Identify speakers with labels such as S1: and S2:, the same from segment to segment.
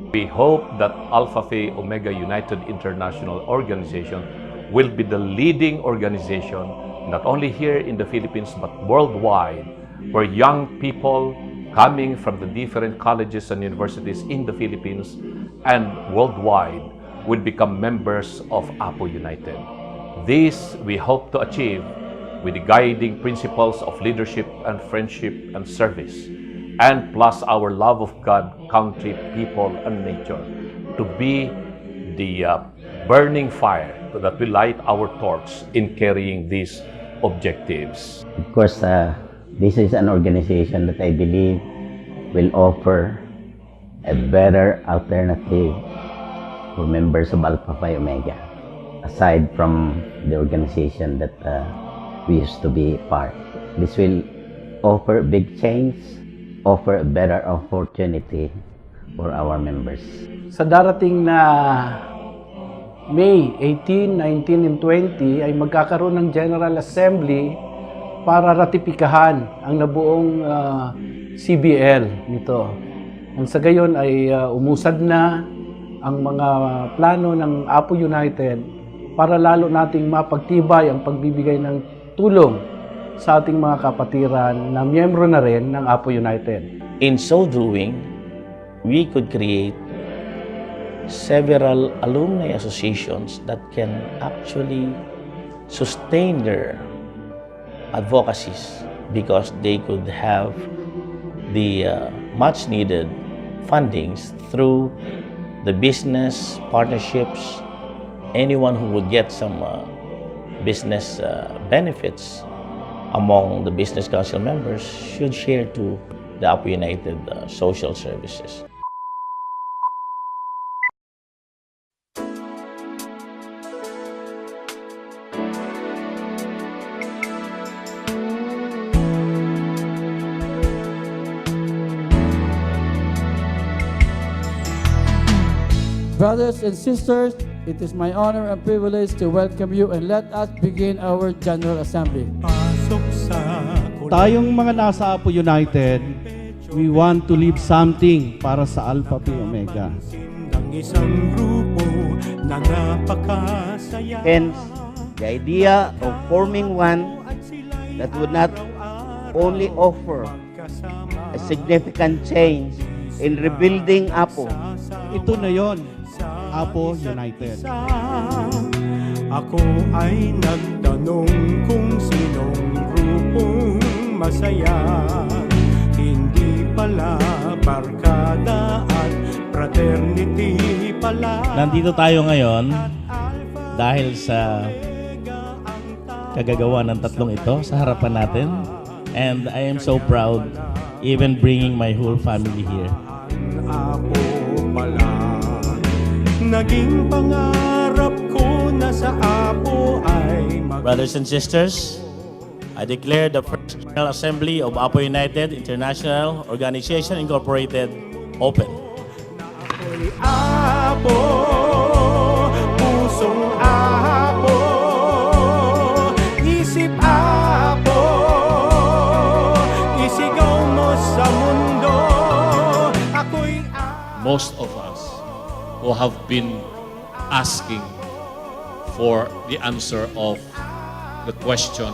S1: We hope that Alpha Phi Omega United International Organization will be the leading organization, not only here in the Philippines, but worldwide, where young people coming from the different colleges and universities in the Philippines and worldwide will become members of APO United. This we hope to achieve with the guiding principles of leadership and friendship and service, and plus our love of God, country, people, and nature, to be the burning fire that will light our torch in carrying these objectives.
S2: Of course, this is an organization that I believe will offer a better alternative for members of Alpha Phi Omega, aside from the organization that we used to be part. This will offer big change, offer a better opportunity for our members.
S3: Sa darating na May 18, 19, and 20 ay magkakaroon ng General Assembly para ratipikahan ang nabuong CBL nito. Ang sa gayon ay umusad na ang mga plano ng APO United para lalo nating mapagtibay ang pagbibigay ng tulong sa ating mga kapatiran na miyembro na rin ng APO United.
S4: In so doing, we could create several alumni associations that can actually sustain their advocacies because they could have the much needed fundings through the business partnerships. Anyone who would get some business benefits among the business council members should share to the APO United social services.
S5: Brothers and sisters, it is my honor and privilege to welcome you and let us begin our General Assembly.
S6: Tayong mga nasa APO United, we want to leave something para sa Alpha Phi Omega.
S2: Hence, the idea of forming one that would not only offer a significant change in rebuilding APO.
S6: Ito na yon, APO United.
S7: Ako ay nagtanong kung sinong grupong masaya. Hindi pala barkada at fraternity pala.
S4: Nandito tayo ngayon dahil sa kagagawa ng tatlong ito sa harapan natin. And I am so proud even bringing my whole family here.
S7: Ako pala, naging pangarap ko na sa APO ay
S4: Brothers and sisters, I declare the First General Assembly of APO United International Organization Incorporated open.
S7: ako'y APO, pusong APO, isip APO, isigaw mo sa mundo. Ako'y APO.
S1: Most of us who have been asking for the answer of the question,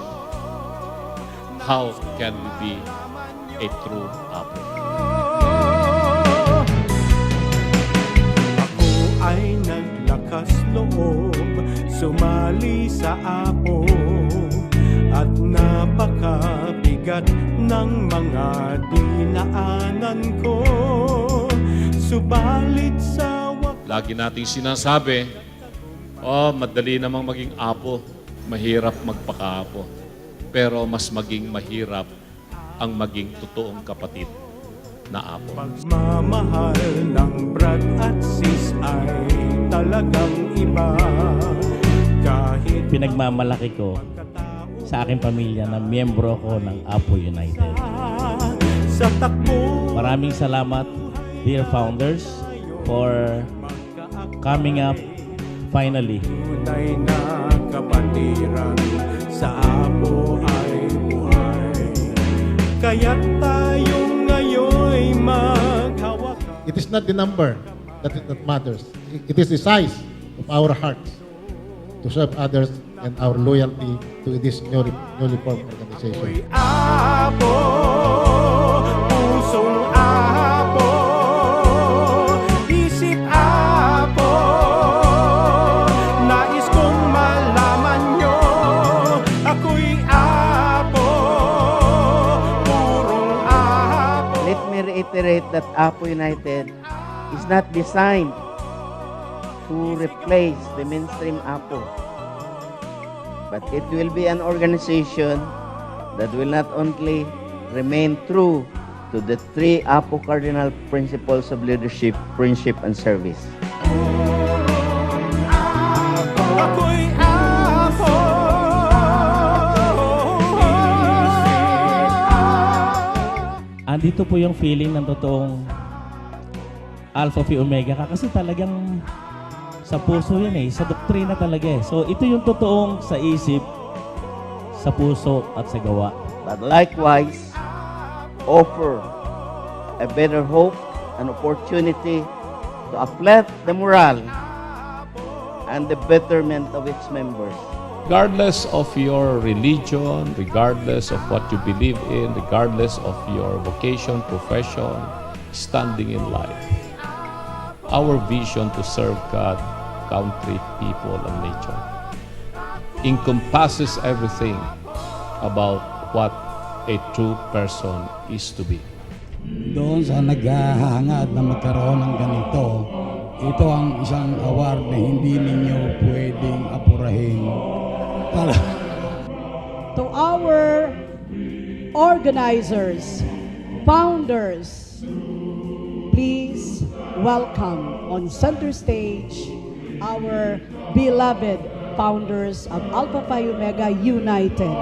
S1: how can we be a true APO?
S7: Ako ay naglakas loob, sumali sa APO, at napakabigat ng mga dinaanan ko. Subalit sa
S1: Lagi nating sinasabi, madali namang maging APO, mahirap magpaka-APO. Pero mas maging mahirap ang maging totoong kapatid na APO.
S7: pagmamahal ng brad at sis ay talagang iba. Kahit
S4: Pinagmamalaki ko sa aking pamilya na miyembro ko ng APO United.
S7: sa takbo
S4: Maraming salamat, dear founders, for coming up finally.
S7: tunay na kapatiran sa APO ay buhay. Kaya't tayo ngayon maghawak.
S8: It is not the number that matters. It is the size of our hearts to serve others and our loyalty to this newly formed organization.
S7: Apo, pusong apo, isip apo, nais kong malaman nyo, ako'y apo, purong apo.
S9: Let me reiterate that APO United is not designed to replace the mainstream APO, but it will be an organization that will not only remain true to the three APO cardinal principles of leadership, friendship, and service.
S7: Ako'y apo,
S10: Andito po yung feeling ng totoong Alpha Phi Omega ka kasi talagang sa puso yan sa doktrina talaga So ito yung totoong sa isip, sa puso at sa gawa.
S9: But likewise, offer a better hope and opportunity to uplift the morale and the betterment of its members.
S1: Regardless of your religion, regardless of what you believe in, regardless of your vocation, profession, standing in life, our vision to serve God, country, people, and nature encompasses everything about what a true person is to be.
S5: Doon sa naghahangad na magkaroon ng ganito, ito ang isang award na hindi ninyo pwedeng apurahin.
S11: To our organizers, founders, please welcome on center stage our beloved founders of Alpha Phi Omega United.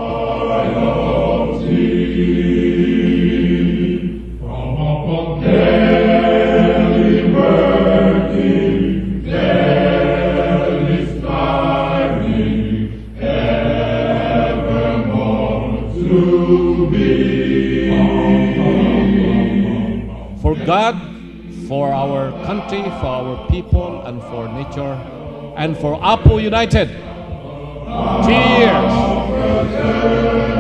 S1: For God, for our country, for our people, and for nature, and for APO United. Cheers!